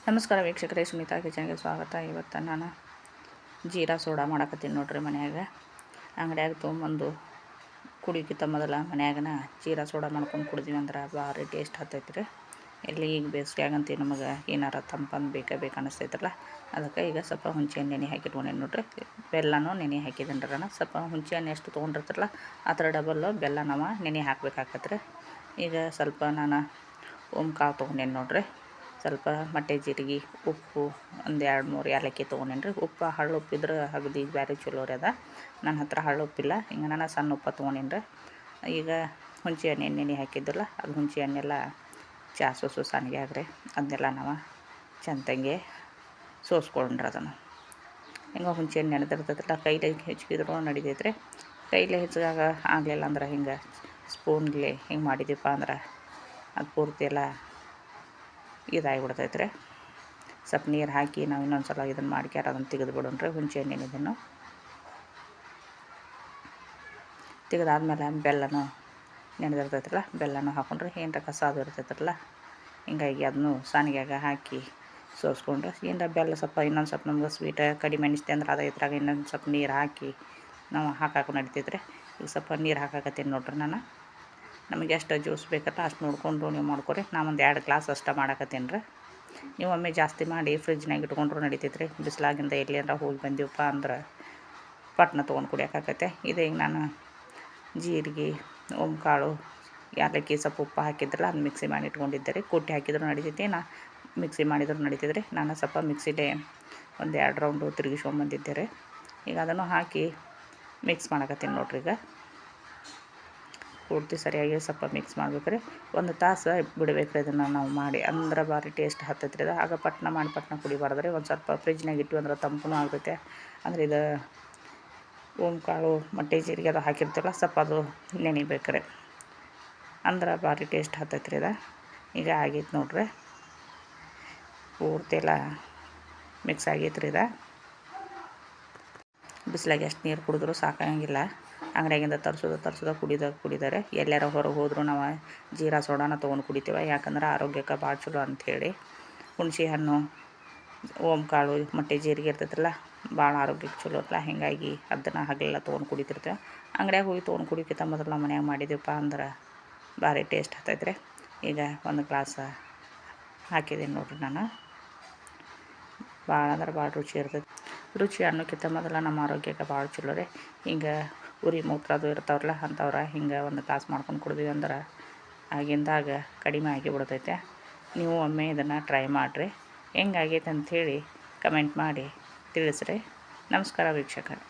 ನಮಸ್ಕಾರ ವೀಕ್ಷಕರೇ, ಸುನೀತಾ ಕಿಚನ್ಗೆ ಸ್ವಾಗತ. ಇವತ್ತು ನಾನು ಜೀರಾ ಸೋಡಾ ಮಾಡಕತ್ತೀನಿ ನೋಡ್ರಿ. ಮನ್ಯಾಗ ಅಂಗಡಿಯಾಗ ತೊಗೊಂಬಂದು ಕುಡಿಯೋಕ್ಕಿಂತ ಮೊದಲ ಮನ್ಯಾಗನ ಜೀರಾ ಸೋಡಾ ಮಾಡ್ಕೊಂಡು ಕುಡಿದ್ವಿ ಅಂದ್ರೆ ಭಾರಿ ಟೇಸ್ಟ್ ಹತ್ತೈತೆ ರೀ. ಇಲ್ಲಿ ಈಗ ಬೇಸಿಗೆಯಾಗಂತೂ ನಮಗೆ ಏನಾರ ತಂಪಂದು ಬೇಕು ಅನ್ನಿಸ್ತೈತ್ರಲ್ಲ, ಅದಕ್ಕೆ ಈಗ ಸ್ವಲ್ಪ ಹುಣಸೆ ಹಣ್ಣು ನೆನೆ ಹಾಕಿಟ್ಕೊಂಡೇನಿ ನೋಡ್ರಿ. ಬೆಲ್ಲನೂ ನೆನೆ ಹಾಕಿದನ್ರನ ಸ್ವಲ್ಪ ಹುಣಸೆ ಹಣ್ಣು ಎಷ್ಟು ತೊಗೊಂಡಿರ್ತಾರಲ್ಲ ಆ ಥರ ಡಬಲ್ಲು ಬೆಲ್ಲ ನಾವು ನೆನೆ ಹಾಕ್ಬೇಕಾಗತ್ತೆ. ಈಗ ಸ್ವಲ್ಪ ನಾನು ಕಾಳು ತೊಗೊಂಡೇನಿ ನೋಡ್ರಿ. ಸ್ವಲ್ಪ ಮಟ್ಟೆ ಜೀರಿಗೆ, ಉಪ್ಪು, ಒಂದು 2-3 ಏಲಕ್ಕಿ ತೊಗೊಂಡೇನಿ ರೀ. ಉಪ್ಪು ಹಳ್ಳು ಉಪ್ಪಿದ್ರೆ ಅಗದಿ ಬ್ಯಾರೆ ಚಲೋ ರೀ. ಅದ ನನ್ನ ಹತ್ರ ಹಳ್ಳು ಉಪ್ಪಿಲ್ಲ, ಹಿಂಗೆ ನಾನು ಸಣ್ಣ ಉಪ್ಪು ತೊಗೊಂಡೇನಿ ರೀ. ಈಗ ಹುಣಸೆ ಹಣ್ಣು ನೆನೆ ಹಾಕಿದ್ದಲ್ಲ, ಅದು ಹುಣಸೆ ಹಣ್ಣೆಲ್ಲ ಸೋಸು ಸಣ್ಣಗೆ ಆಗ್ರಿ. ಅದನ್ನೆಲ್ಲ ನಾವು ಚೆಂದಂಗೆ ಸೋಸ್ಕೊಂಡ್ರೆ ಅದನ್ನು ಹಿಂಗೆ ಹುಣಸೆ ಹಣ್ಣು ನೆನೆದಿರ್ತೈತಲ್ಲ, ಕೈಲೇ ಹೆಚ್ಚಿದ್ರು ನಡಿತೈತೆ ರೀ. ಕೈಲೇ ಹೆಚ್ಚಾಗ ಆಗಲಿಲ್ಲ ಅಂದ್ರೆ ಹಿಂಗೆ ಸ್ಪೂನ್ಗೆ ಹಿಂಗೆ ಮಾಡಿದ್ದೀವಪ್ಪ ಅಂದ್ರೆ ಅದು ಪೂರ್ತಿ ಎಲ್ಲ ಇದಾಗಿಬಿಡ್ತೈತೆ ರೀ. ಸ್ವಲ್ಪ ನೀರು ಹಾಕಿ ನಾವು ಇನ್ನೊಂದು ಸಲ ಇದನ್ನು ಮಾಡ್ಕ್ಯಾರ ಅದನ್ನು ತೆಗೆದು ಬಿಡೋಣ್ರಿ. ಹುಣಸೆ ಹಣ್ಣಿನ ಇದನ್ನು ತೆಗೆದಾದ್ಮೇಲೆ ಬೆಲ್ಲನೂ ನೆನೆದಿರ್ತೈತ್ರಲ್ಲ, ಬೆಲ್ಲನೂ ಹಾಕೊಂಡ್ರೆ ಏನರ ಕಸ ಅದು ಇರ್ತೈತ್ರಲ್ಲ, ಹಿಂಗಾಗಿ ಅದನ್ನು ಸಾನಿಗೆಯಾಗ ಹಾಕಿ ಸೋಸ್ಕೊಂಡ್ರೆ ಏನರ ಬೆಲ್ಲ ಸ್ವಲ್ಪ ಇನ್ನೊಂದು ಸ್ವಲ್ಪ ನಮ್ಗೆ ಸ್ವೀಟ ಕಡಿಮೆ ಅನಿಸ್ತೆ ಅಂದ್ರೆ ಅದು ಇದ್ರಾಗ ಇನ್ನೊಂದು ಸ್ವಲ್ಪ ನೀರು ಹಾಕಿ ನಾವು ಹಾಕಾಕು ನಡಿತೈತೆ ರೀ. ಈಗ ಸ್ವಲ್ಪ ನೀರು ಹಾಕಾಕತ್ತೀನಿ ನೋಡ್ರಿ. ನಾನು ನಮಗೆ ಎಷ್ಟು ಜ್ಯೂಸ್ ಬೇಕಲ್ಲ ಅಷ್ಟು ನೋಡಿಕೊಂಡು ನೀವು ಮಾಡ್ಕೊರಿ. ನಾನು ಒಂದು 2 ಗ್ಲಾಸ್ ಅಷ್ಟೇ ಮಾಡಾಕತ್ತೀನಿ ರೀ. ನೀವು ಒಮ್ಮೆ ಜಾಸ್ತಿ ಮಾಡಿ ಫ್ರಿಜ್ನಾಗ ಇಟ್ಕೊಂಡ್ರೂ ನಡಿತೈತೆ ರೀ. ಬಿಸಿಲಾಗಿಂದ ಎಲ್ಲಿ ಅಂದ್ರೆ ಹೋಗಿ ಬಂದೀವಪ್ಪ ಅಂದ್ರೆ ಪಟ್ನ ತೊಗೊಂಡು ಕುಡಿಯೋಕ್ಕಾಗತ್ತೆ. ಇದೇ ಈಗ ನಾನು ಜೀರಿಗೆ, ಕಾಳು, ಏಲಕ್ಕಿ, ಸ್ವಲ್ಪ ಉಪ್ಪು ಹಾಕಿದ್ರಲ್ಲ ಅದನ್ನ ಮಿಕ್ಸಿ ಮಾಡಿ ಇಟ್ಕೊಂಡಿದ್ದೆ ರೀ. ಕುಟ್ಟಿ ಹಾಕಿದ್ರು ನಡಿತೈತಿ, ಮಿಕ್ಸಿ ಮಾಡಿದ್ರು ನಡಿತೈತೆ ರೀ. ನಾನು ಸ್ವಲ್ಪ ಮಿಕ್ಸಿಲೇ ಒಂದು 2 ರೌಂಡು ತಿರುಗಿಸ್ಕೊಂಬಂದಿದ್ದೆ ರೀ. ಈಗ ಅದನ್ನು ಹಾಕಿ ಮಿಕ್ಸ್ ಮಾಡಕತ್ತೀನಿ ನೋಡ್ರಿ. ಈಗ ಪೂರ್ತಿ ಸರಿಯಾಗಿ ಸ್ವಲ್ಪ ಮಿಕ್ಸ್ ಮಾಡ್ಬೇಕು ರೀ. 1 ತಾಸು ಬಿಡ್ಬೇಕು ರೀ ಇದನ್ನು ನಾವು ಮಾಡಿ, ಅಂದ್ರೆ ಭಾರಿ ಟೇಸ್ಟ್ ಹತ್ತೈತೆ ರೀ. ಆಗ ಪಟ್ನ ಮಾಡಿ ಪಟ್ನ ಕುಡಿಬಾರ್ದು ರೀ. ಒಂದು ಸ್ವಲ್ಪ ಫ್ರಿಜ್ನಾಗ ಇಟ್ಟು ಅಂದ್ರೆ ತಂಪೂ ಆಗ್ತೈತೆ. ಅಂದ್ರೆ ಇದು ಕಾಳು, ಮಟ್ಟೆ ಜೀರಿಗೆ ಅದು ಹಾಕಿರ್ತೀವಲ್ಲ, ಸ್ವಲ್ಪ ಅದು ನೆನಿಬೇಕು ರೀ, ಅಂದ್ರೆ ಭಾರಿ ಟೇಸ್ಟ್ ಹತ್ತೈತೆ ರೀ. ಈಗ ಆಗೈತೆ ನೋಡ್ರಿ, ಪೂರ್ತಿ ಎಲ್ಲ ಮಿಕ್ಸ್ ಆಗೈತೆ ರೀ. ಬಿಸಿಲಾಗ ಎಷ್ಟು ನೀರು ಕುಡಿದ್ರೂ ಸಾಕಾಗಂಗಿಲ್ಲ. ಅಂಗಡಿಯಾಗಿಂದ ತರಿಸೋದು ಕುಡಿದಾರೆ. ಎಲ್ಲಾರ ಹೊರಗೆ ಹೋದರೂ ನಾವು ಜೀರಾ ಸೋಡಾನ ತೊಗೊಂಡು ಕುಡಿತೇವೆ, ಯಾಕಂದ್ರೆ ಆರೋಗ್ಯಕ್ಕೆ ಭಾಳ ಚಲೋ ಅಂಥೇಳಿ. ಹುಣಸೆ ಹಣ್ಣು, ಕಾಳು, ಮಟ್ಟೆ ಜೀರಿಗೆ ಇರ್ತೈತ್ರಲ್ಲ, ಭಾಳ ಆರೋಗ್ಯಕ್ಕೆ ಚಲೋ ಅಲ್ಲ. ಹೀಗಾಗಿ ಅದನ್ನು ಹಗಲೆಲ್ಲ ತೊಗೊಂಡು ಕುಡಿತಿರ್ತೇವೆ. ಅಂಗಡಿಯಾಗ ಹೋಗಿ ತೊಗೊಂಡು ಕುಡಿಯೋಕ್ಕಿಂತ ಮೊದಲು ನಾವು ಮನ್ಯಾಗ ಮಾಡಿದ್ದೀವಪ್ಪ ಅಂದ್ರೆ ಭಾರಿ ಟೇಸ್ಟ್ ಹತ್ತೈತೆ ರೀ. ಈಗ 1 ಗ್ಲಾಸ್ ಹಾಕಿದ್ದೀನಿ ನೋಡ್ರಿ. ನಾನು ಭಾಳ ಅಂದ್ರೆ ಭಾಳ ರುಚಿ ಇರ್ತೈತೆ. ರುಚಿ ಅನ್ನೋಕ್ಕಿಂತ ಮೊದಲು ನಮ್ಮ ಆರೋಗ್ಯಕ್ಕೆ ಭಾಳ ಚಲೋ ರೀ. ಹಿಂಗೆ ಉರಿ ಮೂತ್ರ ಅದು ಇರ್ತಾವ್ರಲ್ಲ ಅಂಥವ್ರು ಹಿಂಗೆ 1 ಗ್ಲಾಸ್ ಮಾಡ್ಕೊಂಡು ಕುಡಿದ್ವಿ ಅಂದ್ರೆ ಆಗಿಂದಾಗ ಕಡಿಮೆ ಆಗಿಬಿಡ್ತೈತೆ. ನೀವು ಒಮ್ಮೆ ಇದನ್ನು ಟ್ರೈ ಮಾಡಿರಿ. ಹೆಂಗಾಗೈತೆ ಅಂಥೇಳಿ ಕಮೆಂಟ್ ಮಾಡಿ ತಿಳಿಸ್ರಿ. ನಮಸ್ಕಾರ ವೀಕ್ಷಕರೇ.